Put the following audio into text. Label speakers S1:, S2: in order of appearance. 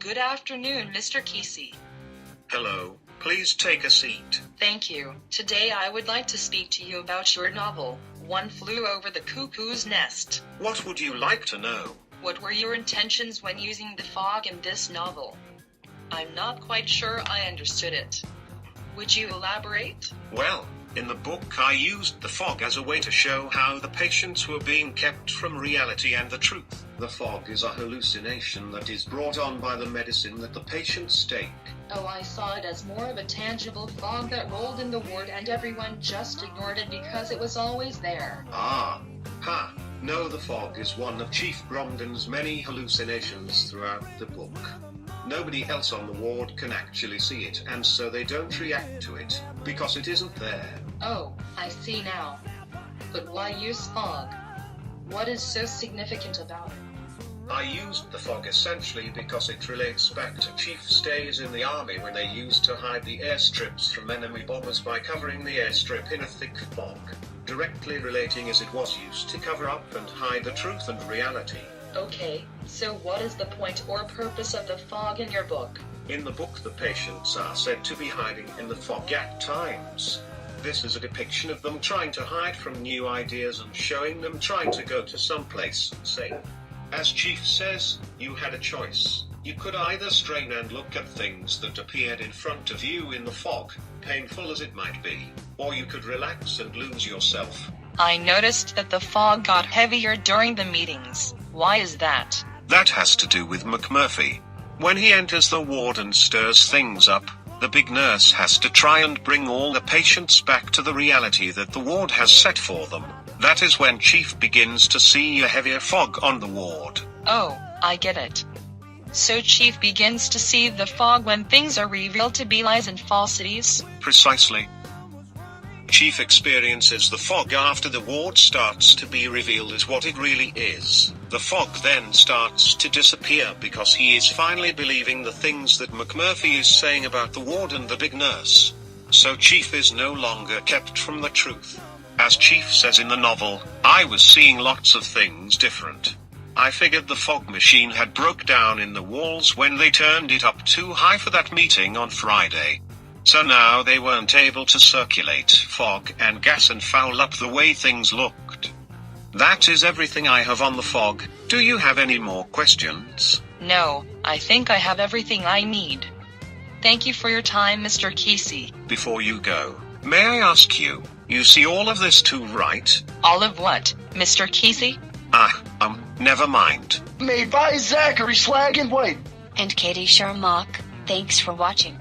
S1: Good afternoon, Mr. Kesey.
S2: Hello, please take a seat.
S1: Thank you. Today I would like to speak to you about your novel, One Flew Over the Cuckoo's Nest.
S2: What would you like to know?
S1: What were your intentions when using the fog in this novel? I'm not quite sure I understood it. Would you elaborate?
S2: Well, in the book I used the fog as a way to show how the patients were being kept from reality and the truth. The fog is a hallucination that is brought on by the medicine that the patients take.
S1: Oh, I saw it as more of a tangible fog that rolled in the ward and everyone just ignored it because it was always there.
S2: No, the fog is one of Chief Gromden's many hallucinations throughout the book. Nobody else on the ward can actually see it, and so they don't react to it, because it isn't there.
S1: Oh, I see now. But why use fog? What is so significant about it?
S2: I used the fog essentially because it relates back to Chief's days in the army when they used to hide the airstrips from enemy bombers by covering the airstrip in a thick fog, directly relating as it was used to cover up and hide the truth and reality.
S1: Okay, so what is the point or purpose of the fog in your book?
S2: In the book, the patients are said to be hiding in the fog at times. This is a depiction of them trying to hide from new ideas and showing them trying to go to some place safe. As Chief says, you had a choice. You could either strain and look at things that appeared in front of you in the fog, painful as it might be, or you could relax and lose yourself.
S1: I noticed that the fog got heavier during the meetings. Why is that?
S2: That has to do with McMurphy. When he enters the ward and stirs things up, the big nurse has to try and bring all the patients back to the reality that the ward has set for them. That is when Chief begins to see a heavier fog on the ward.
S1: Oh, I get it. So Chief begins to see the fog when things are revealed to be lies and falsities?
S2: Precisely. Chief experiences the fog after the ward starts to be revealed as what it really is. The fog then starts to disappear because he is finally believing the things that McMurphy is saying about the ward and the big nurse. So Chief is no longer kept from the truth. As Chief says in the novel, I was seeing lots of things different. I figured the fog machine had broke down in the walls when they turned it up too high for that meeting on Friday. So now they weren't able to circulate fog and gas and foul up the way things looked. That is everything I have on the fog. Do you have any more questions?
S1: No, I think I have everything I need. Thank you for your time, Mr. Kesey.
S2: Before you go, may I ask you, you see all of this too, right?
S1: All of what, Mr. Kesey?
S2: Never mind.
S3: Made by Zachary, Slagenweit.
S4: And Kaitlin Chermak. Thanks for watching.